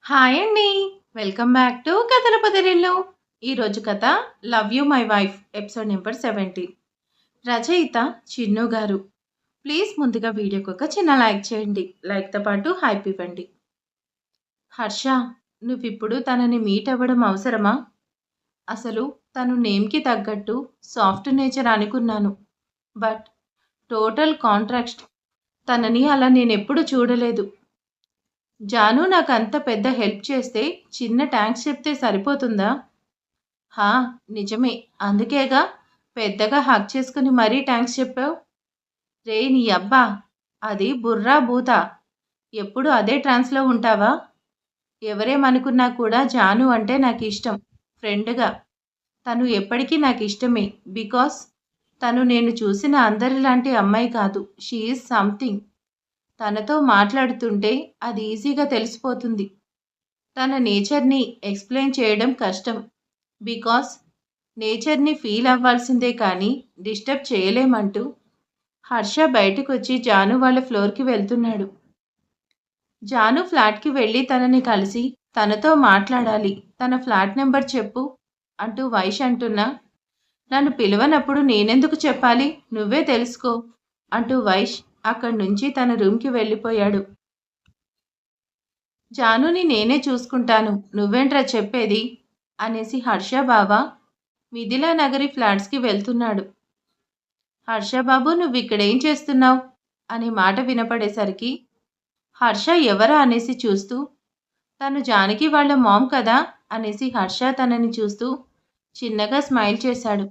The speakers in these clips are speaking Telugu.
హాయ్ అండి. వెల్కమ్ బ్యాక్ టు కథల పొదరిల్లు. ఈరోజు కథ 'love you my wife' episode number 17. రచయిత చిన్ను గారు. ప్లీజ్ ముందుగా వీడియోకి ఒక చిన్న లైక్ చేయండి. లైక్తో పాటు హైప్ ఇవ్వండి. హర్ష, నువ్విప్పుడు తనని మీట్ అవ్వడం అవసరమా? అసలు తను నేమ్కి తగ్గట్టు సాఫ్ట్ నేచర్ అనుకున్నాను. But total contract. తనని అలా నేనెప్పుడు చూడలేదు. జాను నాకంత పెద్ద హెల్ప్ చేస్తే చిన్న థ్యాంక్స్ చెప్తే సరిపోతుందా? హా, నిజమే. అందుకేగా పెద్దగా హగ్ చేసుకుని మరీ థ్యాంక్స్ చెప్పావు. రేయ్ నీ అబ్బా! అది బుర్రా బూతా. ఎప్పుడు అదే ట్రాన్స్‌లో ఉంటావా? ఎవరేమనుకున్నా కూడా జాను అంటే నాకిష్టం. ఫ్రెండ్‌గా. తను ఎప్పటికీ నాకిష్టమే. బికాజ్ తను నేను చూసిన అందరిలాంటి అమ్మాయి కాదు. She is something. తనతో మాట్లాడుతుంటే అది ఈజీగా తెలిసిపోతుంది. తన నేచర్‌ని ఎక్స్‌ప్లెయిన్ చేయడం కష్టం. బికాజ్ నేచర్‌ని ఫీల్ అవ్వాల్సిందే కానీ డిస్టర్బ్ చేయలేమంటూ హర్ష బయటకొచ్చి జాను వాళ్ళ ఫ్లోర్‌కి వెళ్తున్నాడు. జాను ఫ్లాట్‌కి వెళ్ళి తనని కలిసి తనతో మాట్లాడాలి. తన ఫ్లాట్ నెంబర్ చెప్పు అంటూ వైష్ అంటున్నా, నన్ను పిలవనప్పుడు నేనెందుకు చెప్పాలి? నువ్వే తెలుసుకో అంటూ వైష్ అక్కడి నుంచి తన రూమ్‌కి వెళ్ళిపోయాడు. జానుని నేనే చూసుకుంటాను. నువ్వేంట్రా చెప్పేది? అనేసి హర్ష బావ మిథిలా నగరి ఫ్లాట్స్‌కి వెళ్తున్నాడు. హర్ష బాబు నువ్విక్కడేం చేస్తున్నావు? అనే మాట వినపడేసరికి హర్ష ఎవరా అనేసి చూస్తూ, తను జానకి వాళ్ళ మామ్ కదా అనేసి హర్ష తనని చూస్తూ చిన్నగా స్మైల్ చేశాడు.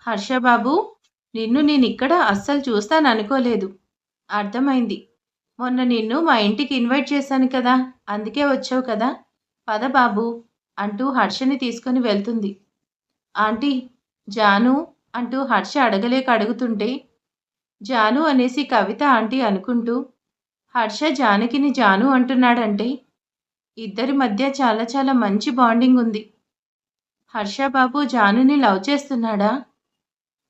హర్ష బాబు, నిన్ను నేనిక్కడ అస్సలు చూస్తాననుకోలేదు. అర్థమైంది. మొన్న నిన్ను మా ఇంటికి ఇన్వైట్ చేశాను కదా! అందుకే వచ్చావు కదా! పద బాబు అంటూ హర్షని తీసుకొని వెళ్తుంది. ఆంటీ, జాను అంటూ హర్ష అడగలేక అడుగుతుంటే, జాను అనేసి కవిత ఆంటీ అనుకుంటూ, హర్ష జానకిని జాను అంటున్నాడంటే, ఇద్దరి మధ్య చాలా చాలా మంచి బాండింగ్ ఉంది. హర్ష బాబు జానుని లవ్ చేస్తున్నాడా?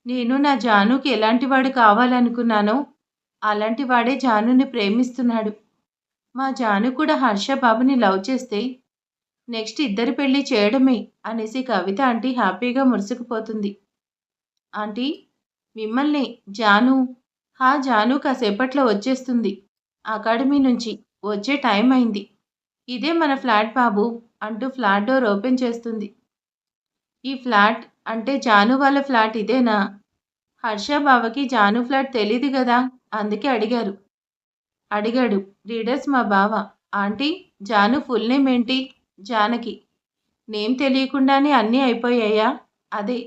నేను నా జానుకి ఎలాంటివాడు కావాలనుకున్నానో, అలాంటి వాడే జానుని ప్రేమిస్తున్నాడు. మా జాను కూడా హర్ష బాబుని లవ్ చేస్తే నెక్స్ట్ ఇద్దరి పెళ్లి చేయడమే అనేసి కవిత ఆంటీ హ్యాపీగా మురిసిపోతుంది. ఆంటీ, మిమ్మల్ని జాను. జాను కాసేపట్లో వచ్చేస్తుంది. అకాడమీ నుంచి వచ్చే టైం అయింది. ఇదే మన ఫ్లాట్ బాబు అంటూ ఫ్లాట్ డోర్ ఓపెన్ చేస్తుంది. ఈ ఫ్లాట్ అంటే జాను వాళ్ళ ఫ్లాట్ ఇదేనా? హర్ష బావకి జాను ఫ్లాట్ తెలీదు గదా! అందుకే అడిగాడు. రీడర్స్ మా బావ. ఆంటీ, జాను ఫుల్ నేమ్ ఏంటి? జానకి. నేమ్ తెలియకుండానే అన్నీ అయిపోయాయా? అదే,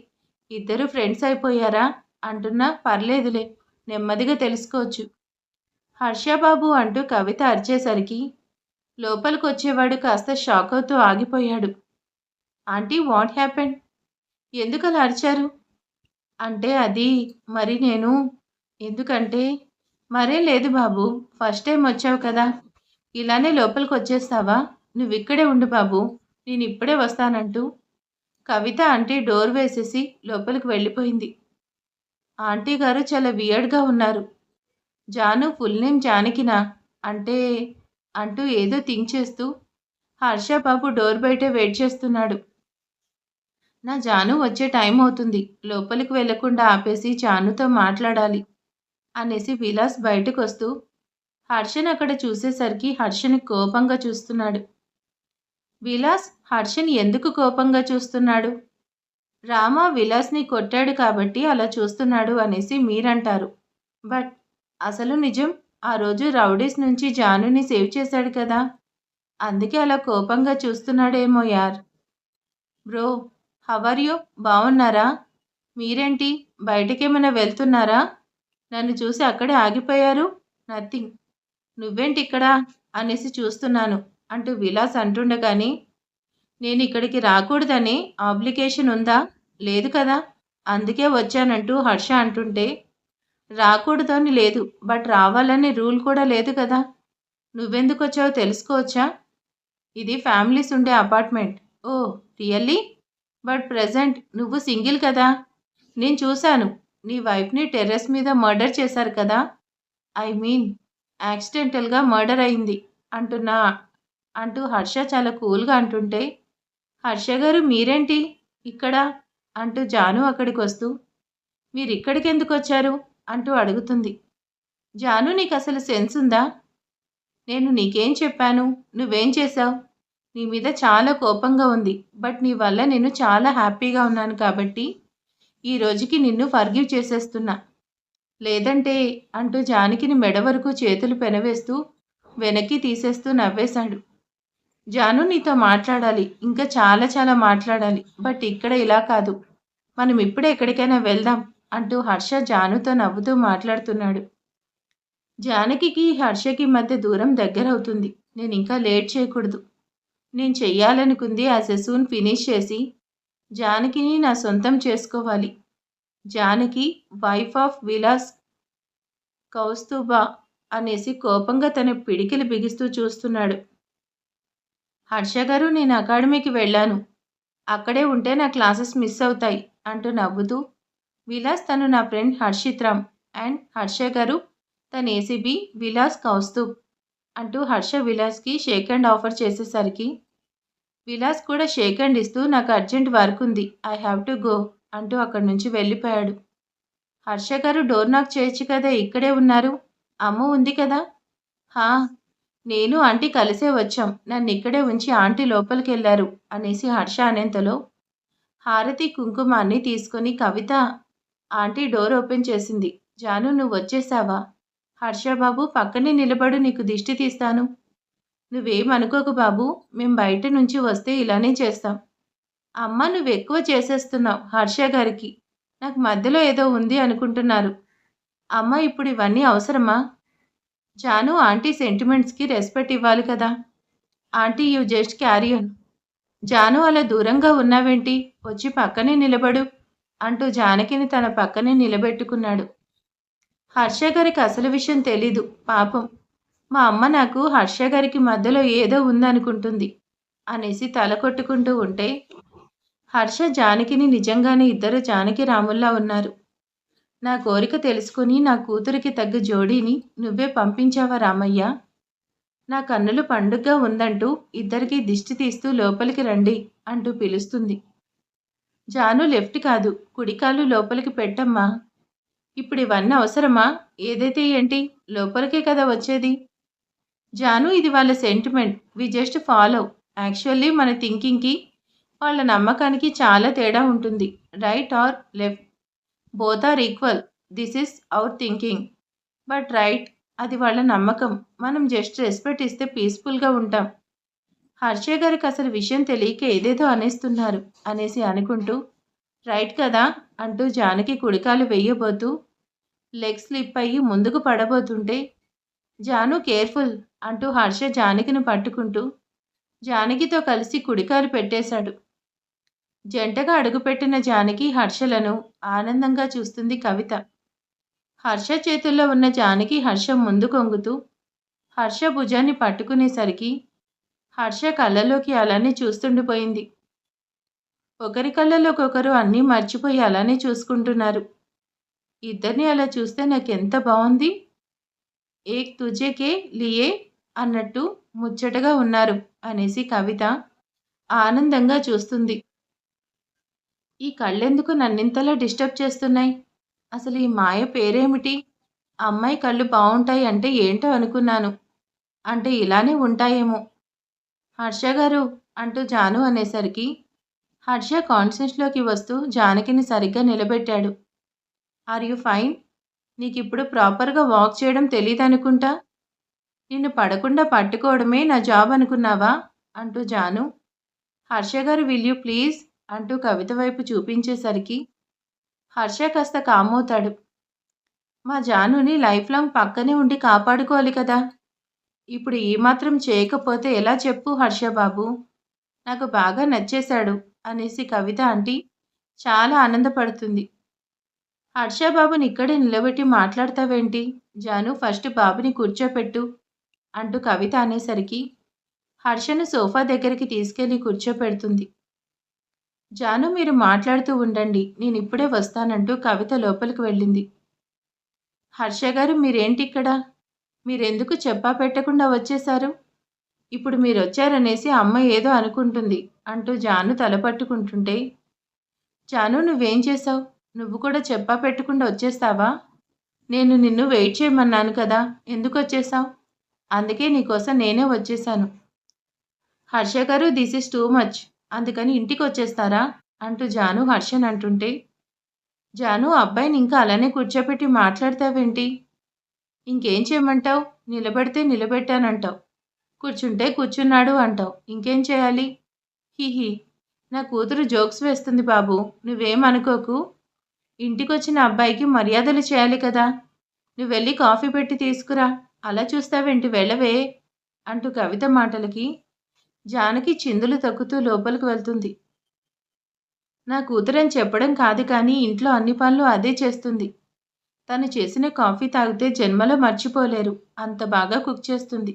ఇద్దరు ఫ్రెండ్స్ అయిపోయారా? అంటున్నా పర్లేదులే, నెమ్మదిగా తెలుసుకోవచ్చు. హర్షబాబు అంటూ కవిత అరిచేసరికి లోపలికొచ్చేవాడు కాస్త షాక్ అవుతూ ఆగిపోయాడు. Aunty, what happened? ఎందుకలా అరిచారు? అంటే అది మరి నేను ఎందుకంటే మరేం లేదు బాబు. ఫస్ట్ టైం వచ్చావు కదా! ఇలానే లోపలికొచ్చేస్తావా? నువ్విక్కడే ఉండు బాబు. నేనిప్పుడే వస్తానంటూ కవిత ఆంటీ డోర్ వేసేసి లోపలికి వెళ్ళిపోయింది. ఆంటీ గారు చాలా వియర్డ్‌గా ఉన్నారు. జాను ఫుల్ నేమ్ జానకినా? అంటే అంటూ ఏదో థింక్ చేస్తూ హర్ష బాబు డోర్ బయటే వెయిట్ చేస్తున్నాడు. నా జాను వచ్చే టైం అవుతుంది. లోపలికి వెళ్ళకుండా ఆపేసి జానుతో మాట్లాడాలి అనేసి విలాస్ బయటకొస్తూ హర్షని అక్కడ చూసేసరికి హర్షని కోపంగా చూస్తున్నాడు. విలాస్ హర్షని ఎందుకు కోపంగా చూస్తున్నాడు? రామ విలాస్ని కొట్టాడు కాబట్టి అలా చూస్తున్నాడు అనేసి మీరంటారు. బట్ అసలు నిజం ఆ రోజు రౌడీస్ నుంచి జానుని సేవ్ చేశాడు కదా! అందుకే అలా కోపంగా చూస్తున్నాడేమో యార్. Bro, how are you? బావున్నారా? మీరేంటి బయటకేమైనా వెళ్తున్నారా? నన్ను చూసి అక్కడే ఆగిపోయారు. నథింగ్. నువ్వేంటిక్కడ అనేసి చూస్తున్నాను అంటూ విలాస్ అంటుండగానే, నేనిక్కడికి రాకూడదని ఆబ్లిగేషన్ ఉందా? లేదు కదా! అందుకే వచ్చానంటూ హర్ష అంటుంటే, రాకూడదని లేదు. బట్ రావాలని రూల్ కూడా లేదు కదా! నువ్వెందుకొచ్చావో తెలుసుకోవచ్చా? ఇది ఫ్యామిలీస్ ఉండే apartment. Oh! Really? But present నువ్వు సింగిల్ కదా! నేను చూశాను. నీ వైఫ్‌ని టెర్రస్ మీద మర్డర్ చేశారు కదా! ఐ మీన్ యాక్సిడెంటల్‌గా మర్డర్ అయింది అంటున్నా అంటూ హర్ష చాలా కూల్గా అంటుంటే, హర్ష గారు మీరేంటి ఇక్కడ అంటూ జాను అక్కడికి వస్తూ, మీరిక్కడికి ఎందుకు వచ్చారు అంటూ అడుగుతుంది. జాను నీకు అసలు సెన్స్ ఉందా? నేను నీకేం చెప్పాను? నువ్వేం చేశావు? నీ మీద చాలా కోపంగా ఉంది. బట్ నీ వల్ల నేను చాలా హ్యాపీగా ఉన్నాను కాబట్టి ఈ రోజుకి నిన్ను ఫర్గివ్ చేసేస్తున్నా. లేదంటే అంటూ జానకిని మెడ వరకు చేతులు పెనవేస్తూ వెనక్కి తీసేస్తూ నవ్వేశాడు. జాను నీతో మాట్లాడాలి. ఇంకా చాలా చాలా మాట్లాడాలి. బట్ ఇక్కడ ఇలా కాదు. మనం ఇప్పుడే ఎక్కడికైనా వెళ్దాం అంటూ హర్ష జానుతో నవ్వుతూ మాట్లాడుతున్నాడు. జానకికి హర్షకి మధ్య దూరం దగ్గరవుతుంది. నేను ఇంకా లేట్ చేయకూడదు. నేను చెయ్యాలనుకుంది యాజ్ ఎ సూన్ ఫినిష్ చేసి జానకిని నా సొంతం చేసుకోవాలి. జానకి వైఫ్ ఆఫ్ విలాస్ కౌస్తుభా అనేసి కోపంగా తన పిడికిలి బిగిస్తూ చూస్తున్నాడు. హర్ష గారు నేను అకాడమీకి వెళ్ళాను. అక్కడే ఉంటే నా క్లాసెస్ మిస్ అవుతాయి అంటూ నవ్వుతూ, విలాస్ తను నా ఫ్రెండ్ హర్షిత్ రామ్ అండ్ హర్ష గారు తన ఏసీబీ విలాస్ కౌస్తుభ్ అంటూ హర్ష విలాస్కి షేక్ హ్యాండ్ ఆఫర్ చేసేసరికి విలాస్ కూడా షేక్ హ్యాండ్ ఇస్తూ నాకు అర్జెంట్ వర్క్ ఉంది, ఐ హ్యావ్ టు గో అంటూ అక్కడి నుంచి వెళ్ళిపోయాడు. హర్ష గారు డోర్ నాక్ చేయొచ్చు కదా, ఇక్కడే ఉన్నారు. అమ్మ ఉంది కదా. హా, నేను ఆంటీ కలిసే వచ్చాం. నన్ను ఇక్కడే ఉంచి ఆంటీ లోపలికి వెళ్ళారు అనేసి హర్ష అనేంతలో హారతి కుంకుమ అన్నీ తీసుకొని కవిత ఆంటీ డోర్ ఓపెన్ చేసింది. జాను నువ్వు వచ్చేసావా? హర్ష బాబు పక్కనే నిలబడు, నీకు దిష్టి తీస్తాను. నువ్వేం అనుకోకు బాబు, మేం బయట నుంచి వస్తే ఇలానే చేస్తాం. అమ్మ నువ్వు ఎక్కువ చేసేస్తున్నావు హర్ష గారికి. నాకు మధ్యలో ఏదో ఉంది అనుకుంటున్నారు. అమ్మ ఇప్పుడు ఇవన్నీ అవసరమా? జాను ఆంటీ సెంటిమెంట్స్కి రెస్పెక్ట్ ఇవ్వాలి కదా. Aunty you just carry on. జాను అలా దూరంగా ఉన్నావేంటి, వచ్చి పక్కనే నిలబడు అంటూ జానకిని తన పక్కనే నిలబెట్టుకున్నాడు. హర్ష గారికి అసలు విషయం తెలీదు పాపం. మా అమ్మ నాకు హర్ష గారికి మధ్యలో ఏదో ఉందనుకుంటుంది అనేసి తల కొట్టుకుంటూ ఉంటే, హర్ష జానకిని నిజంగానే ఇద్దరు జానకి రాముల్లా ఉన్నారు. నా కోరిక తెలుసుకుని నా కూతురికి తగ్గ జోడీని నువ్వే పంపించావా రామయ్య? నా కన్నులు పండుగగా ఉందంటూ ఇద్దరికీ దిష్టి తీస్తూ లోపలికి రండి అంటూ పిలుస్తుంది. జాను లెఫ్ట్ కాదు కుడికాలు లోపలికి పెట్టమ్మా. ఇప్పుడు ఇవన్నీ అవసరమా? ఏదైతే ఏంటి, లోపలికే కదా వచ్చేది. జాను ఇది వాళ్ళ sentiment, we just follow. Actually మన థింకింగ్కి వాళ్ళ నమ్మకానికి చాలా తేడా ఉంటుంది. Right or left, both are equal. This is our thinking. But right, అది వాళ్ళ నమ్మకం. మనం జస్ట్ రెస్పెక్ట్ ఇస్తే పీస్ఫుల్గా ఉంటాం. హర్ష గారికి అసలు విషయం తెలియక ఏదేదో అనేస్తున్నారు అనేసి అనుకుంటూ, రైట్ కదా అంటూ జానకి కుడికాలు వెయ్యబోతూ లెగ్ స్లిప్ అయ్యి ముందుకు పడబోతుంటే, జాను కేర్ఫుల్ అంటూ హర్ష జానకిని పట్టుకుంటూ జానకితో కలిసి కుడికాలు పెట్టేశాడు. జంటగా అడుగుపెట్టిన జానకి హర్షలను ఆనందంగా చూస్తుంది కవిత. హర్ష చేతుల్లో ఉన్న జానకి హర్ష ముందు కొంగుతూ హర్ష భుజాన్ని పట్టుకునేసరికి హర్ష కళ్ళలోకి అలానే చూస్తుండిపోయింది. ఒకరి కళ్ళలోకొకరు అన్నీ మర్చిపోయి అలానే చూసుకుంటున్నారు. ఇద్దరిని అలా చూస్తే నాకెంత బాగుంది. ఏక్ తుజేకే లియే అన్నట్టు ముచ్చటగా ఉన్నారు అనేసి కవిత ఆనందంగా చూస్తుంది. ఈ కళ్ళెందుకు నన్నింతలా డిస్టర్బ్ చేస్తున్నాయి? అసలు ఈ మాయ పేరేమిటి? అమ్మాయి కళ్ళు బాగుంటాయి అంటే ఏంటో అనుకున్నాను. అంటే ఇలానే ఉంటాయేమో. హర్ష గారు అంటూ జాను అనేసరికి హర్ష కాన్షియస్లోకి వస్తూ జానకిని సరిగ్గా నిలబెట్టాడు. Are you fine? నీకిప్పుడు ప్రాపర్గా వాక్ చేయడం తెలీదనుకుంటా. నిన్ను పడకుండా పట్టుకోవడమే నా జాబ్ అనుకున్నావా అంటూ జాను, హర్ష గారు విల్ యూ ప్లీజ్ అంటూ కవిత వైపు చూపించేసరికి హర్ష కాస్త కామవుతాడు. మా జానుని లైఫ్ లాంగ్ పక్కనే ఉండి కాపాడుకోవాలి కదా. ఇప్పుడు ఈ మాత్రం చేయకపోతే ఎలా చెప్పు హర్ష బాబు. నాకు బాగా నచ్చేశాడు అనేసి కవిత ఆంటీ చాలా ఆనందపడుతుంది. హర్ష బాబుని ఇక్కడే నిలబెట్టి మాట్లాడతావేంటి? జాను ఫస్ట్ బాబుని కూర్చోపెట్టు అంటూ కవిత అనేసరికి హర్షను సోఫా దగ్గరికి తీసుకెళ్లి కూర్చోపెడుతుంది. జాను మీరు మాట్లాడుతూ ఉండండి, నేను ఇప్పుడే వస్తానంటూ కవిత లోపలికి వెళ్ళింది. హర్ష గారు మీరేంటి ఇక్కడ? మీరెందుకు చెప్పా పెట్టకుండా వచ్చేశారు? ఇప్పుడు మీరొచ్చారనేసి అమ్మ ఏదో అనుకుంటుంది అంటూ జాను తల పట్టుకుంటుంటే, జాను నువ్వేం చేశావు? నువ్వు కూడా చెప్పా పెట్టకుండా వచ్చేస్తావా? నేను నిన్ను వెయిట్ చేయమన్నాను కదా! ఎందుకొచ్చేశావు? అందుకే నీకోసం నేనే వచ్చేశాను. హర్ష గారు దిస్ ఈజ్ టూ మచ్. అందుకని ఇంటికొచ్చేస్తారా? అంటూ జాను హర్షని అంటుంటే, జాను అబ్బాయిని ఇంకా అలానే కూర్చోపెట్టి మాట్లాడతావేంటి? ఇంకేం చేయమంటావు? నిలబడితే నిలబెట్టానంటావు. కూర్చుంటే కూర్చున్నాడు అంటావు. ఇంకేం చేయాలి? హిహి. నా కూతురు జోక్స్ వేస్తుంది బాబు. నువ్వేం అనుకోకు. ఇంటికొచ్చిన అబ్బాయికి మర్యాదలు చేయాలి కదా! నువ్వెళ్ళి కాఫీ పెట్టి తీసుకురా. అలా చూస్తావేంటి వెళ్ళవే! అంటూ కవిత మాటలకి జానకి చిందులు తొక్కుతూ లోపలికి వెళ్తుంది. నా కూతురని చెప్పడం కాదు కానీ ఇంట్లో అన్ని పనులు అదే చేస్తుంది. తను చేసిన కాఫీ తాగితే జన్మలో మర్చిపోలేరు. అంత బాగా కుక్ చేస్తుంది.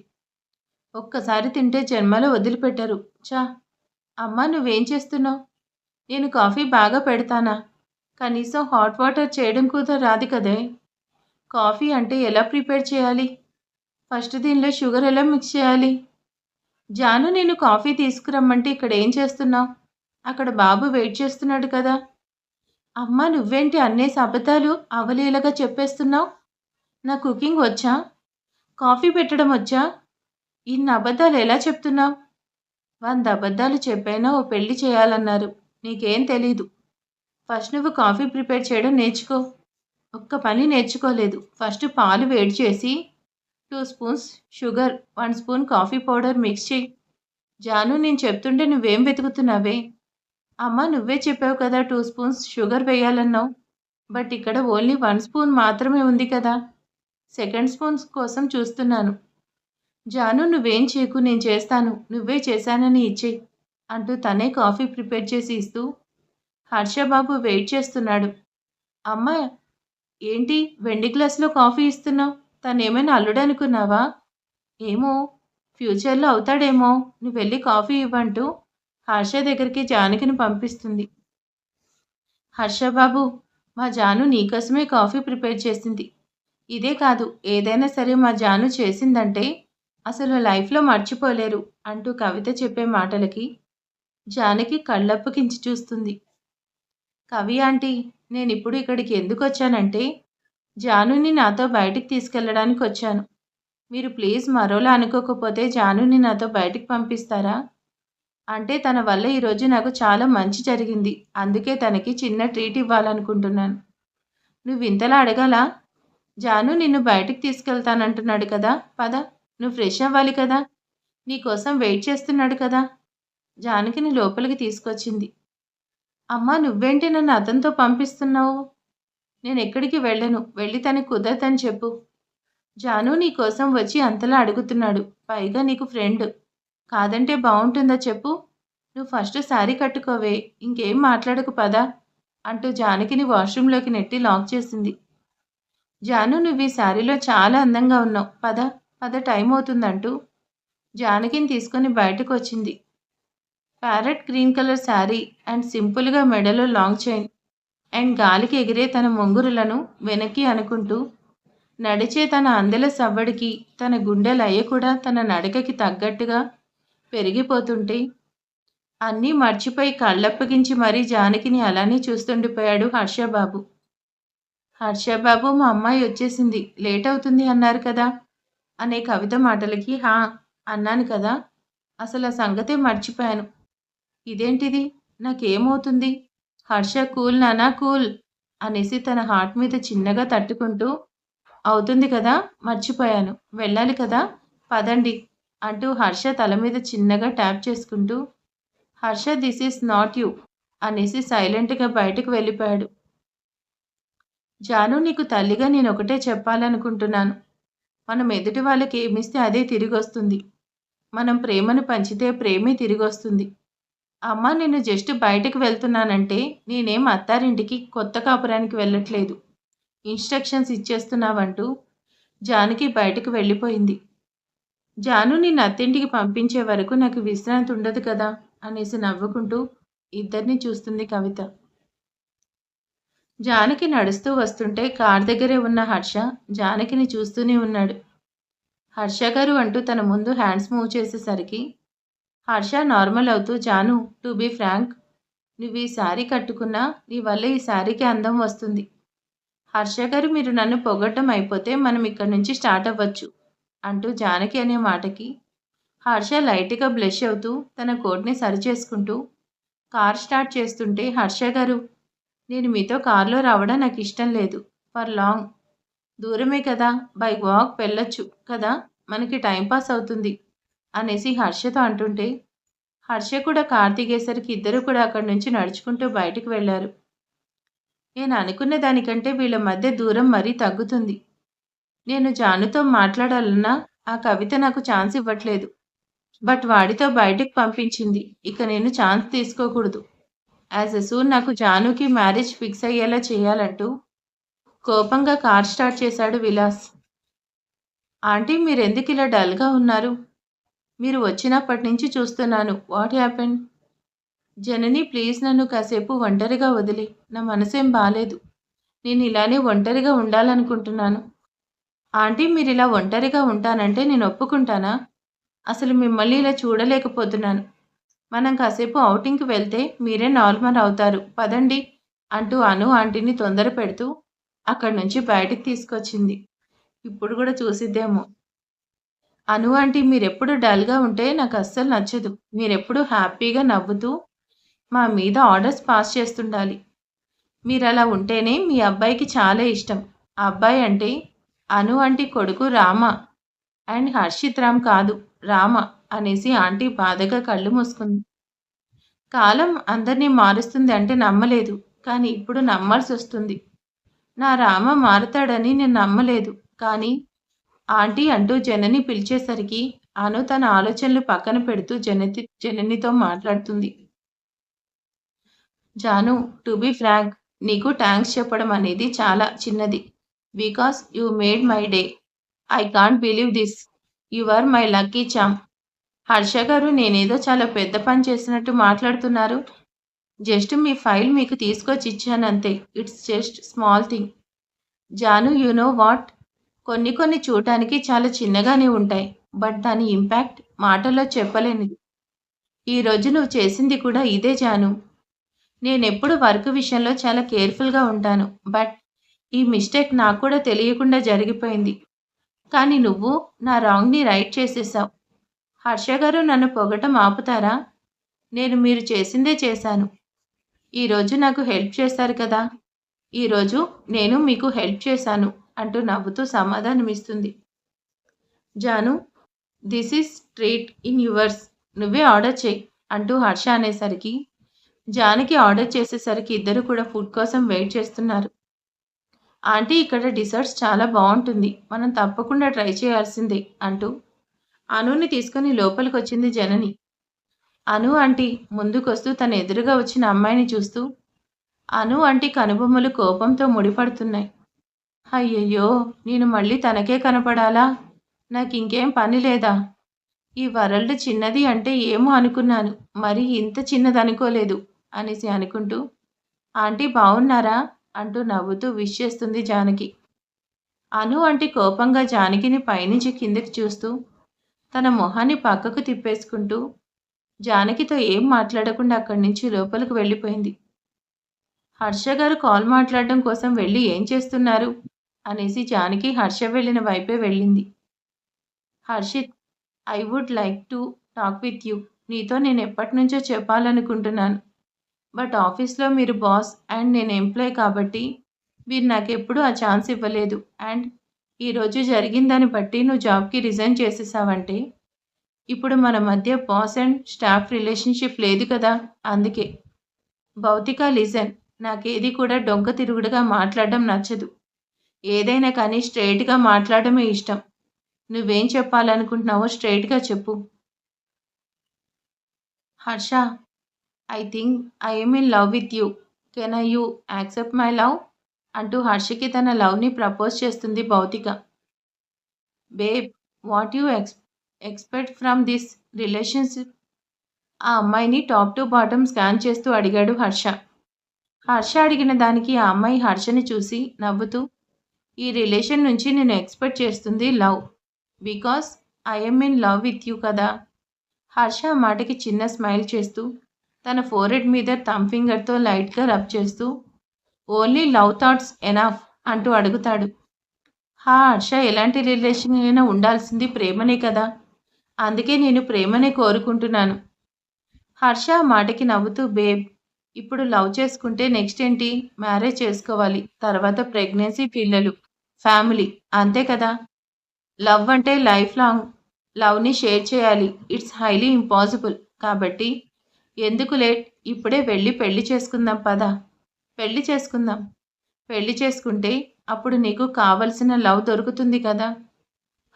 ఒక్కసారి తింటే జన్మలో వదిలిపెట్టరు. ఛ! అమ్మా నువ్వేం చేస్తున్నావు? నేను కాఫీ బాగా పెడతానా? కనీసం హాట్ వాటర్ చేయడం కూడా రాదు కదే! కాఫీ అంటే ఎలా ప్రిపేర్ చేయాలి? ఫస్ట్ దీనిలో షుగర్ ఎలా మిక్స్ చేయాలి? జాను నేను కాఫీ తీసుకురమ్మంటే ఇక్కడేం చేస్తున్నావు? అక్కడ బాబు వెయిట్ చేస్తున్నాడు కదా! అమ్మా నువ్వేంటి అన్నేసి అబద్ధాలు అవలీలగా చెప్పేస్తున్నావు? నా కుకింగ్ వచ్చా? కాఫీ పెట్టడం వచ్చా? ఇన్ని అబద్ధాలు ఎలా చెప్తున్నావు? 100 అబద్ధాలు చెప్పైనా ఓ పెళ్లి చేయాలన్నారు. నీకేం తెలీదు. ఫస్ట్ నువ్వు కాఫీ ప్రిపేర్ చేయడం నేర్చుకో. ఒక్క పని నేర్చుకోలేదు. ఫస్ట్ పాలు వేడి చేసి 2 spoons sugar, 1 spoon coffee powder mix చెయ్యి. జాను నేను చెప్తుంటే నువ్వేం వెతుకుతున్నావే? అమ్మ నువ్వే చెప్పావు కదా 2 స్పూన్స్ షుగర్ వేయాలన్నావు. బట్ ఇక్కడ ఓన్లీ 1 స్పూన్ మాత్రమే ఉంది కదా! సెకండ్ స్పూన్స్ కోసం చూస్తున్నాను. జాను నువ్వేం చేయకు నేను చేస్తాను. నువ్వే చేశానని ఇచ్చేయి అంటూ తనే కాఫీ ప్రిపేర్ చేసి ఇస్తూ హర్షబాబు వెయిట్ చేస్తున్నాడు. అమ్మా ఏంటి వెండి గ్లాసులో కాఫీ ఇస్తున్నావు? తనేమైనా అల్లుడనుకున్నావా? ఏమో ఫ్యూచర్‌లో అవుతాడేమో! నువ్వెళ్ళి కాఫీ ఇవ్వంటూ హర్ష దగ్గరికి జానకిని పంపిస్తుంది. హర్షబాబు మా జాను నీకోసమే కాఫీ ప్రిపేర్ చేసింది. ఇదే కాదు ఏదైనా సరే మా జాను చేసిందంటే అసలు లైఫ్‌లో మర్చిపోలేరు అంటూ కవిత చెప్పే మాటలకి జానకి కళ్ళప్పగించి చూస్తుంది. కవి ఆంటీ నేనిప్పుడు ఇక్కడికి ఎందుకొచ్చానంటే జానుని నాతో బయటికి తీసుకెళ్ళడానికి వచ్చాను. మీరు ప్లీజ్ మరోలా అనుకోకపోతే జానుని నాతో బయటికి పంపిస్తారా? అంటే తన వల్ల ఈరోజు నాకు చాలా మంచి జరిగింది. అందుకే తనకి చిన్న ట్రీట్ ఇవ్వాలనుకుంటున్నాను. నువ్వింతలా అడగాలా? జాను నిన్ను బయటికి తీసుకెళ్తానంటున్నాడు కదా! పద. నువ్వు ఫ్రెష్ అవ్వాలి కదా! నీకోసం వెయిట్ చేస్తున్నాడు కదా! జానకిని లోపలికి తీసుకొచ్చింది. అమ్మా నువ్వేంటి నన్ను అతనితో పంపిస్తున్నావు? నేనెక్కడికి వెళ్ళను. వెళ్ళి తనకి కుదరదని చెప్పు. జాను నీకోసం వచ్చి అంతలా అడుగుతున్నాడు. పైగా నీకు ఫ్రెండ్. కాదంటే బావుంటుందా చెప్పు? నువ్వు ఫస్ట్ శారీ కట్టుకోవే. ఇంకేం మాట్లాడకు పద అంటూ జానకిని వాష్రూమ్‌లోకి నెట్టి లాక్ చేసింది. జాను నువ్వీ శారీలో చాలా అందంగా ఉన్నావు. పద, పద టైమవుతుందంటూ జానకిని తీసుకొని బయటకొచ్చింది. Parrot green colour sari and సింపుల్‌గా మెడలో లాంగ్ చైన్ అండ్ గాలికి ఎగిరే తన ముంగురులను వెనక్కి అనుకుంటూ నడిచే తన అందెల సవ్వడికి తన గుండె లయ కూడా తన నడకకి తగ్గట్టుగా పెరిగిపోతుంటే అన్నీ మర్చిపోయి కళ్ళప్పగించి మరీ జానకిని అలానే చూస్తుండిపోయాడు హర్షబాబు. హర్షబాబు మా అమ్మాయి వచ్చేసింది. లేట్ అవుతుంది అన్నారు కదా! అనే కవిత మాటలకి హా! అన్నాను కదా! అసలా సంగతే మర్చిపోయాను. ఇదేంటిది? నాకేమవుతుంది? హర్ష కూల్ నాన్న కూల్ అనేసి తన హార్ట్ మీద చిన్నగా తట్టుకుంటూ అవుతుంది కదా! మర్చిపోయాను. వెళ్ళాలి కదా! పదండి అంటూ హర్ష తల మీద చిన్నగా ట్యాప్ చేసుకుంటూ Harsha this is not you అనేసి సైలెంట్‌గా బయటకు వెళ్ళిపోయాడు. జాను నీకు తల్లిగా నేనొకటే చెప్పాలనుకుంటున్నాను. మనం ఎదుటి వాళ్ళకి ఏమిస్తే అదే తిరిగొస్తుంది. మనం ప్రేమను పంచితే ప్రేమే తిరిగొస్తుంది. అమ్మా నేను జస్ట్ బయటకు వెళ్తున్నానంటే నేనేం అత్తారింటికి కొత్త కాపురానికి వెళ్ళట్లేదు. ఇన్‌స్ట్రక్షన్స్ ఇచ్చేస్తున్నావంటూ జానకి బయటకు వెళ్ళిపోయింది. జాను నిన్ను అత్తింటికి పంపించే వరకు నాకు విశ్రాంతి ఉండదు కదా! అనేసి నవ్వుకుంటూ ఇద్దరిని చూస్తుంది కవిత. జానకి నడుస్తూ వస్తుంటే కారు దగ్గరే ఉన్న హర్ష జానకిని చూస్తూనే ఉన్నాడు. హర్ష గారు అంటూ తన ముందు హ్యాండ్స్ మూవ్ చేసేసరికి హర్ష నార్మల్ అవుతూ, జాను, టు బీ ఫ్రాంక్, నువ్వు ఈ శారీ కట్టుకున్నా నీ వల్ల ఈ శారీకి అందం వస్తుంది. హర్ష గారు, మీరు నన్ను పొగట్టం అయిపోతే మనం ఇక్కడి నుంచి స్టార్ట్ అవ్వచ్చు అంటూ జానకి అనే మాటకి హర్ష లైట్గా బ్లష్ అవుతూ తన కోట్ని సరిచేసుకుంటూ కార్ స్టార్ట్ చేస్తుంటే, హర్ష గారు, నేను మీతో కార్లో రావడం నాకు ఇష్టం లేదు. ఫర్ లాంగ్, దూరమే కదా, బై వాక్ వెళ్ళొచ్చు కదా, మనకి టైంపాస్ అవుతుంది అనేసి హర్షతో అంటుంటే, హర్ష కూడా కార్ దిగేసరికి ఇద్దరు కూడా అక్కడి నుంచి నడుచుకుంటూ బయటికి వెళ్లారు. నేను అనుకున్న దానికంటే వీళ్ళ మధ్య దూరం మరీ తగ్గుతుంది. నేను జానుతో మాట్లాడాలన్నా ఆ కవిత నాకు ఛాన్స్ ఇవ్వట్లేదు. బట్ వాడితో బయటికి పంపించింది. ఇక నేను ఛాన్స్ తీసుకోకూడదు. యాజ్ ఎ సూన్ నాకు జానుకి మ్యారేజ్ ఫిక్స్ అయ్యేలా చేయాలంటూ కోపంగా కార్ స్టార్ట్ చేశాడు విలాస్. ఆంటీ, మీరెందుకు ఇలా డల్గా ఉన్నారు? మీరు వచ్చినప్పటి నుంచి చూస్తున్నాను. What happened? జనని, ప్లీజ్ నన్ను కాసేపు ఒంటరిగా వదిలే. నా మనసేం బాలేదు. నేను ఇలానే ఒంటరిగా ఉండాలనుకుంటున్నాను. ఆంటీ, మీరు ఇలా ఒంటరిగా ఉంటానంటే నేను ఒప్పుకుంటానా? అసలు మిమ్మల్ని ఇలా చూడలేకపోతున్నాను. మనం కాసేపు ఔటింగ్కి వెళ్తే మీరే నార్మల్ అవుతారు, పదండి అంటూ అను ఆంటీని తొందర పెడుతూ అక్కడి నుంచి బయటికి తీసుకొచ్చింది. ఇప్పుడు కూడా చూసిద్దేమో. అను ఆంటీ, మీరెప్పుడు డల్గా ఉంటే నాకు అస్సలు నచ్చదు. మీరెప్పుడు హ్యాపీగా నవ్వుతూ మా మీద ఆర్డర్స్ పాస్ చేస్తుండాలి. మీరు అలా ఉంటేనే మీ అబ్బాయికి చాలా ఇష్టం. ఆ అబ్బాయి అంటే అను ఆంటీ కొడుకు రామ, అండ్ హర్షిత్ రామ్ కాదు, రామ అనేసి ఆంటీ బాధగా కళ్ళు మూసుకుంది. కాలం అందరినీ మారుస్తుంది అంటే నమ్మలేదు, కానీ ఇప్పుడు నమ్మాల్సి వస్తుంది. నా రామ మారుతాడని నేను నమ్మలేదు, కానీ ఆంటీ అంటూ జనని పిలిచేసరికి అను తన ఆలోచనలు పక్కన పెడుతూ జననితో మాట్లాడుతుంది. జాను, టు బీ ఫ్రాంక్, నీకు థ్యాంక్స్ చెప్పడం అనేది చాలా చిన్నది. Because you made my day. I can't believe this. You are my lucky charm. Harsha గారు, నేనేదో చాలా పెద్ద పని చేసినట్టు మాట్లాడుతున్నారు. జస్ట్ మీ ఫైల్ మీకు తీసుకొచ్చి ఇచ్చానంతే. It's just small thing. Janu, you know what? కొన్ని చూడటానికి చాలా చిన్నగానే ఉంటాయి, బట్ దాని ఇంపాక్ట్ మాటల్లో చెప్పలేనిది. ఈరోజు నువ్వు చేసింది కూడా ఇదే జాను. నేనెప్పుడు వర్క్ విషయంలో చాలా కేర్ఫుల్గా ఉంటాను, బట్ ఈ మిస్టేక్ నాకు కూడా తెలియకుండా జరిగిపోయింది. కానీ నువ్వు నా రాంగ్ని రైట్ చేసేసావు. హర్ష గారు, నన్ను పొగటం ఆపుతారా? నేను మీరు చేసిందే చేశాను. ఈరోజు నాకు హెల్ప్ చేశారు కదా, ఈరోజు నేను మీకు హెల్ప్ చేశాను అంటూ నవ్వుతూ సమాధానమిస్తుంది. Janu, this is treat in yours. నువ్వే ఆర్డర్ చేయి అంటూ హర్ష అనేసరికి జానకి ఆర్డర్ చేసేసరికి ఇద్దరు కూడా ఫుడ్ కోసం వెయిట్ చేస్తున్నారు. ఆంటీ, ఇక్కడ డిజర్ట్స్ చాలా బాగుంటుంది, మనం తప్పకుండా ట్రై చేయాల్సిందే అంటూ అనుని తీసుకుని లోపలికి వచ్చింది జనని. అను ఆంటీ ముందుకొస్తూ తన ఎదురుగా వచ్చిన అమ్మాయిని చూస్తూ అను ఆంటీ కనుబొమ్మలు కోపంతో ముడిపడుతున్నాయి. అయ్యయ్యో, నేను మళ్ళీ తనకే కనపడాలా? నాకు ఇంకేం పని లేదా? ఈ వరల్డ్ చిన్నది అంటే ఏమో అనుకున్నాను, మరి ఇంత చిన్నదనుకోలేదు అనేసి అనుకుంటూ, ఆంటీ బాగున్నారా అంటూ నవ్వుతూ విష్ చేస్తుంది జానకి. అను ఆంటీ కోపంగా జానకిని పైనుంచి కిందకి చూస్తూ తన మొహాన్ని పక్కకు తిప్పేసుకుంటూ జానకితో ఏం మాట్లాడకుండా అక్కడి నుంచి లోపలికి వెళ్ళిపోయింది. హర్ష గారు కాల్ మాట్లాడడం కోసం వెళ్ళి ఏం చేస్తున్నారు అనేసి జానకి హర్ష వెళ్ళిన వైపే వెళ్ళింది. Harshit, I would like to talk with you. నీతో నేను ఎప్పటి నుంచో చెప్పాలనుకుంటున్నాను, బట్ ఆఫీస్లో మీరు బాస్ అండ్ నేను ఎంప్లాయ్ కాబట్టి మీరు నాకెప్పుడూ ఆ ఛాన్స్ ఇవ్వలేదు. అండ్ ఈరోజు జరిగిందని బట్టి నువ్వు జాబ్కి రిజైన్ చేసేసావంటే ఇప్పుడు మన మధ్య బాస్ అండ్ స్టాఫ్ రిలేషన్షిప్ లేదు కదా, అందుకే. భౌతిక, లిజన్, నాకేది కూడా డొంక తిరుగుడుగా మాట్లాడడం నచ్చదు. ఏదైనా కానీ స్ట్రైట్గా మాట్లాడడమే ఇష్టం. నువ్వేం చెప్పాలనుకుంటున్నావో స్ట్రైట్గా చెప్పు. Harsha, I think I'm in love with you. Can I you accept my love అంటూ హర్షకి తన లవ్ని ప్రపోజ్ చేస్తుంది భౌతిక. Babe, what you expect from this relationship? ఆ అమ్మాయిని టాప్ టు బాటమ్ స్కాన్ చేస్తూ అడిగాడు హర్ష. హర్ష అడిగిన దానికి ఆ అమ్మాయి హర్షని చూసి నవ్వుతూ, ఈ రిలేషన్ నుంచి నేను ఎక్స్పెక్ట్ చేస్తుంది love. Because I'm in love with you కదా. హర్ష ఆ మాటకి చిన్న స్మైల్ చేస్తూ తన ఫోరెడ్ మీద థమ్ ఫింగర్తో లైట్గా రబ్ చేస్తూ ఓన్లీ లవ్ థాట్స్ ఎనఫ్ అంటూ అడుగుతాడు. హర్ష ఎలాంటి రిలేషన్ అయినా ఉండాల్సింది ప్రేమనే కదా. అందుకే నేను ప్రేమనే కోరుకుంటున్నాను. హర్ష ఆ మాటకి నవ్వుతూ బేబ్, ఇప్పుడు లవ్ చేసుకుంటే నెక్స్ట్ ఏంటి? మ్యారేజ్ చేసుకోవాలి, తర్వాత ప్రెగ్నెన్సీ, పిల్లలు, ఫ్యామిలీ, అంతే కదా. లవ్ అంటే లైఫ్ లాంగ్ లవ్ని షేర్ చేయాలి. It's highly impossible. కాబట్టి ఎందుకు లేట్, ఇప్పుడే వెళ్ళి పెళ్లి చేసుకుందాం పద. పెళ్లి చేసుకుందాం. పెళ్లి చేసుకుంటే అప్పుడు నీకు కావలసిన లవ్ దొరుకుతుంది కదా.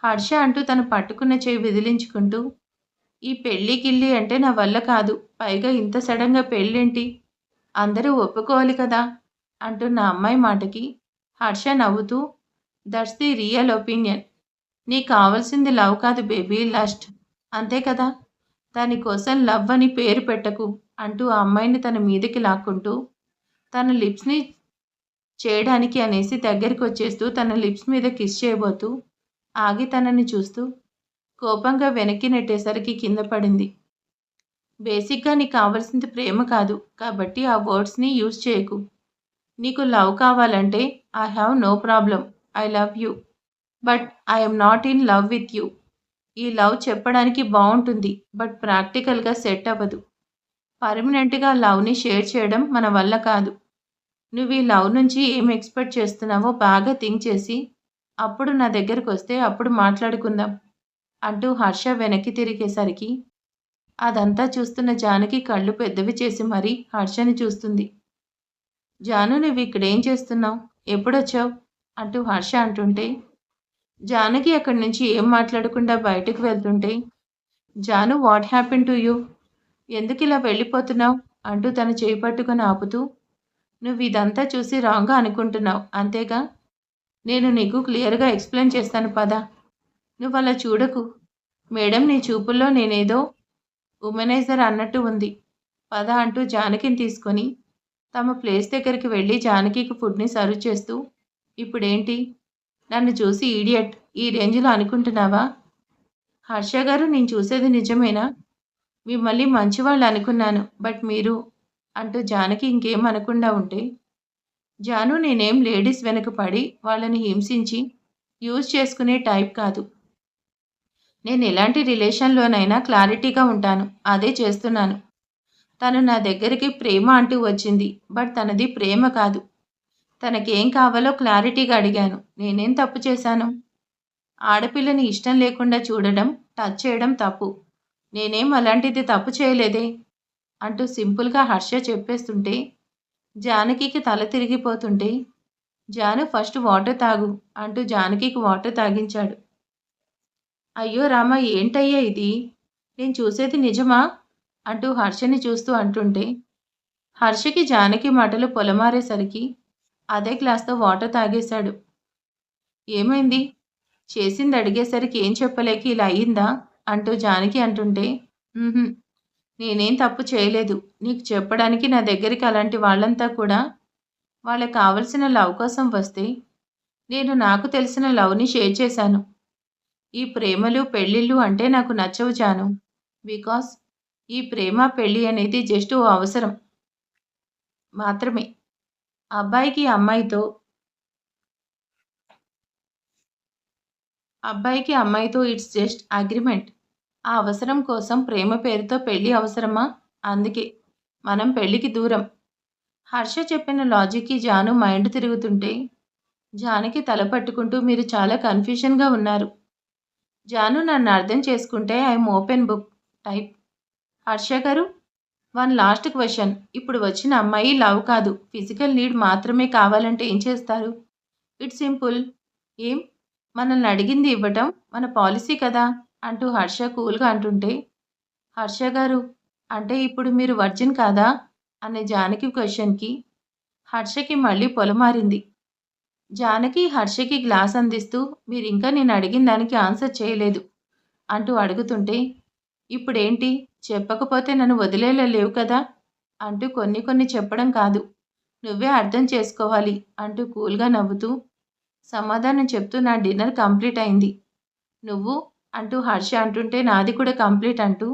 హర్ష అంటూ తను పట్టుకున్న చెయ్యి విదిలించుకుంటూ ఈ పెళ్లి గిల్లి అంటే నా వల్ల కాదు. పైగా ఇంత సడన్గా పెళ్ళేంటి? అందరూ ఒప్పుకోవాలి కదా అంటున్న అమ్మాయి మాటకి హర్ష నవ్వుతూ దట్స్ ది రియల్ ఒపీనియన్. నీకు కావాల్సింది లవ్ కాదు బేబీ, లస్ట్. అంతే కదా. దానికోసం లవ్ అని పేరు పెట్టకు అంటూ ఆ అమ్మాయిని తన మీదకి లాక్కుంటూ తన లిప్స్ని చేయడానికి అనేసి దగ్గరికి వచ్చేస్తూ తన లిప్స్ మీద కిస్ చేయబోతూ ఆగి తనని చూస్తూ కోపంగా వెనక్కి నెట్టేసరికి కింద పడింది. బేసిక్గా నీకు కావాల్సింది ప్రేమ కాదు కాబట్టి ఆ వర్డ్స్ని యూజ్ చేయకు. నీకు లవ్ కావాలంటే I have no problem, I love you, but I'm not in love with you. ఈ లవ్ చెప్పడానికి బాగుంటుంది బట్ ప్రాక్టికల్గా సెట్ అవ్వదు. పర్మనెంట్గా లవ్ని షేర్ చేయడం మన వల్ల కాదు. నువ్వు ఈ లవ్ నుంచి ఏం ఎక్స్పెక్ట్ చేస్తున్నావో బాగా థింక్ చేసి అప్పుడు నా దగ్గరకు వస్తే అప్పుడు మాట్లాడుకుందాం అంటూ హర్ష వెనక్కి తిరిగేసరికి అదంతా చూస్తున్న జానకి కళ్ళు పెద్దవి చేసి మరీ హర్షని చూస్తుంది. జాను, నువ్వు ఇక్కడేం చేస్తున్నావు? ఎప్పుడొచ్చావు? అంటూ హర్ష అంటుంటే జానకి అక్కడి నుంచి ఏం మాట్లాడకుండా బయటకు వెళ్తుంటే Janu, what happen to you? ఎందుకు ఇలా వెళ్ళిపోతున్నావు? అంటూ తన చేయి పట్టుకొని ఆపుతూ నువ్వు ఇదంతా చూసి రాంగ్గా అనుకుంటున్నావు అంతేగా. నేను నీకు క్లియర్గా ఎక్స్ప్లెయిన్ చేస్తాను పద. నువ్వు అలా చూడకు. మేడం, నీ చూపుల్లో నేనేదో ఉమెనైజర్ అన్నట్టు ఉంది. పద అంటూ జానకిని తీసుకొని తమ ప్లేస్ దగ్గరికి వెళ్ళి జానకికి ఫుడ్ని సర్వ్ చేస్తూ ఇప్పుడేంటి? నన్ను చూసి ఈడియట్ ఈ రేంజ్లో అనుకుంటున్నావా? హర్ష గారు, నేను చూసేది నిజమేనా? మిమ్మల్ని మంచివాళ్ళు అనుకున్నాను బట్ మీరు అంటూ జానకి ఇంకేం అనకుండా ఉంటే జాను, నేనేం లేడీస్ వెనక పడి వాళ్ళని హింసించి యూజ్ చేసుకునే టైప్ కాదు. నేను ఎలాంటి రిలేషన్లోనైనా క్లారిటీగా ఉంటాను, అదే చేస్తున్నాను. తను నా దగ్గరికి ప్రేమ అంటూ వచ్చింది బట్ తనది ప్రేమ కాదు. తనకేం కావాలో క్లారిటీగా అడిగాను. నేనేం తప్పు చేశాను? ఆడపిల్లని ఇష్టం లేకుండా చూడడం, టచ్ చేయడం తప్పు. నేనేం అలాంటిది తప్పు చేయలేదే అంటూ సింపుల్గా హర్ష చెప్పేస్తుంటే జానకికి తల తిరిగిపోతుంటే జాను, ఫస్ట్ వాటర్ తాగు అంటూ జానకికి వాటర్ తాగించాడు. అయ్యో రామ, ఏంటయ్యా ఇది? నేను చూసేది నిజమా? అంటూ హర్షని చూస్తూ అంటుంటే హర్షకి జానకి మాటలు పొలమారేసరికి అదే గ్లాస్తో వాటర్ తాగేశాడు. ఏమైంది? చేసింది అడిగేసరికి ఏం చెప్పలేక ఇలా అయ్యిందా అంటూ జానకి అంటుంటే నేనేం తప్పు చేయలేదు. నీకు చెప్పడానికి నా దగ్గరికి అలాంటి వాళ్ళంతా కూడా వాళ్ళకి కావలసిన లవ్ కోసం వస్తే నేను నాకు తెలిసిన లవ్ని షేర్ చేశాను. ఈ ప్రేమలు పెళ్ళిళ్ళు అంటే నాకు నచ్చవు జాను. బికాస్ ఈ ప్రేమ పెళ్ళి అనేది జస్ట్ ఓ అవసరం మాత్రమే. అబ్బాయికి అమ్మాయితో ఇట్స్ జస్ట్ అగ్రిమెంట్. ఆ అవసరం కోసం ప్రేమ పేరుతో పెళ్ళి అవసరమా? అందుకే మనం పెళ్ళికి దూరం. హర్ష చెప్పిన లాజిక్కి జాను మైండ్ తిరుగుతుంటే జానకి తల పట్టుకుంటూ మీరు చాలా కన్ఫ్యూషన్గా ఉన్నారు. జాను, నన్ను అర్థం చేసుకుంటే I'm open book type. Harsha గారు, వన్ లాస్ట్ క్వశ్చన్. ఇప్పుడు వచ్చిన అమ్మాయి లవ్ కాదు, ఫిజికల్ నీడ్ మాత్రమే కావాలంటే ఏం చేస్తారు? It's simple. ఏం? మనల్ని అడిగింది ఇవ్వటం మన పాలసీ కదా అంటూ హర్ష కూల్గా అంటుంటే హర్ష గారు, అంటే ఇప్పుడు మీరు వర్జిన్ కాదా అనే జానకి క్వశ్చన్కి హర్షకి మళ్ళీ పొలమారింది. జానకి హర్షకి గ్లాస్ అందిస్తూ మీరింకా నేను అడిగిన దానికి ఆన్సర్ చేయలేదు అంటూ అడుగుతుంటే ఇప్పుడేంటి? చెప్పకపోతే నన్ను వదిలేలా లేవు కదా అంటూ కొన్ని చెప్పడం కాదు, నువ్వే అర్థం చేసుకోవాలి అంటూ కూల్గా నవ్వుతూ సమాధానం చెప్తూ నా డిన్నర్ కంప్లీట్ అయింది. నువ్వు అంటూ హర్ష అంటుంటే నాది కూడా కంప్లీట్ అంటూ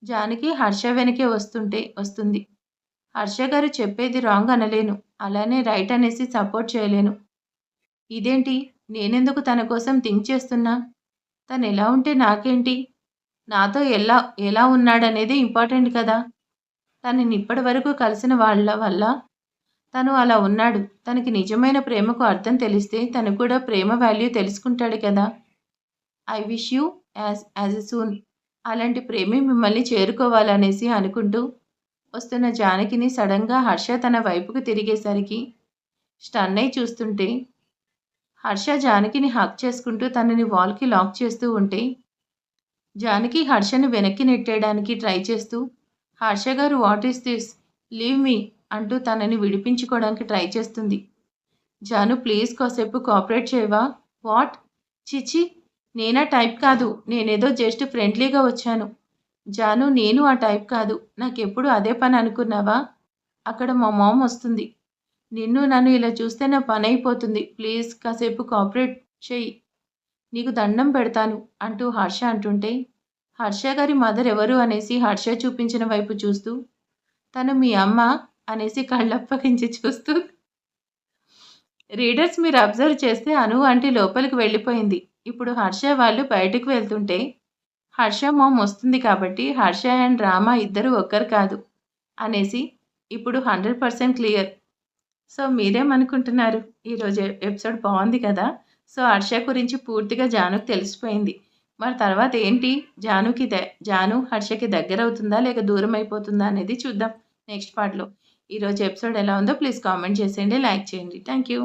జానకి హర్ష వెనకే వస్తుంది. హర్ష గారు చెప్పేది రాంగ్ అనలేను. అలానే రైట్ అనేసి సపోర్ట్ చేయలేను. ఇదేంటి? నేనెందుకు తన కోసం థింక్ చేస్తున్నా? తనెలా ఉంటే నాకేంటి? నాతో ఎలా ఉన్నాడనేదే ఇంపార్టెంట్ కదా! తనని ఇప్పటి వరకు కలిసిన వాళ్ళ వల్ల తను అలా ఉన్నాడు. తనకి నిజమైన ప్రేమకు అర్థం తెలిస్తే తను కూడా ప్రేమ వాల్యూ తెలుసుకుంటాడు కదా! I wish you as a soon అలాంటి ప్రేమే మిమ్మల్ని చేరుకోవాలనేసి అనుకుంటూ వస్తున్న జానకిని సడన్‌గా హర్ష తన వైపుకు తిరిగేసరికి స్టన్ అయి చూస్తుంటే, హర్ష జానకిని హగ్ చేసుకుంటూ తనని వాల్‌కి లాక్ చేస్తూ ఉంటే, జానకి హర్షను వెనక్కి నెట్టేయడానికి ట్రై చేస్తూ, హర్ష గారు what is this? Leave me అంటూ తనని విడిపించుకోవడానికి ట్రై చేస్తుంది. జాను ప్లీజ్ కాసేపు కోఆపరేట్ చేయవా? వాట్? ఛీ! నేనా టైప్ కాదు. నేనేదో జస్ట్ ఫ్రెండ్లీగా వచ్చాను. జాను నేను ఆ టైప్ కాదు. నాకెప్పుడు అదే పని అనుకున్నావా? అక్కడ మా మామ్ వస్తుంది. నన్ను ఇలా చూస్తే నా పనైపోతుంది. ప్లీజ్ కాసేపు కోఆపరేట్ చెయ్యి. నీకు దండం పెడతాను అంటూ హర్ష అంటుంటే, హర్ష గారి మదర్ ఎవరు అనేసి హర్ష చూపించిన వైపు చూస్తూ, తను మీ అమ్మ అనేసి కళ్ళప్పగించి చూస్తూ రీడర్స్ మీరు అబ్జర్వ్ చేస్తే అను ఆంటీ లోపలికి వెళ్ళిపోయింది. ఇప్పుడు హర్ష వాళ్ళు బయటకు వెళ్తుంటే హర్ష మామ్ వస్తుంది కాబట్టి హర్ష అండ్ రామ ఇద్దరు ఒక్కరు కాదు అనేసి ఇప్పుడు 100% క్లియర్. సో మీరేమనుకుంటున్నారు? ఈరోజు ఎపిసోడ్ బాగుంది కదా! సో హర్ష గురించి పూర్తిగా జానుకి తెలిసిపోయింది. మరి తర్వాత ఏంటి? జాను హర్షకి దగ్గరవుతుందా లేక దూరం అయిపోతుందా అనేది చూద్దాం నెక్స్ట్ పార్ట్‌లో. ఈరోజు ఎపిసోడ్ ఎలా ఉందో ప్లీజ్ కామెంట్ చేసేయండి. లైక్ చేయండి. Thank you.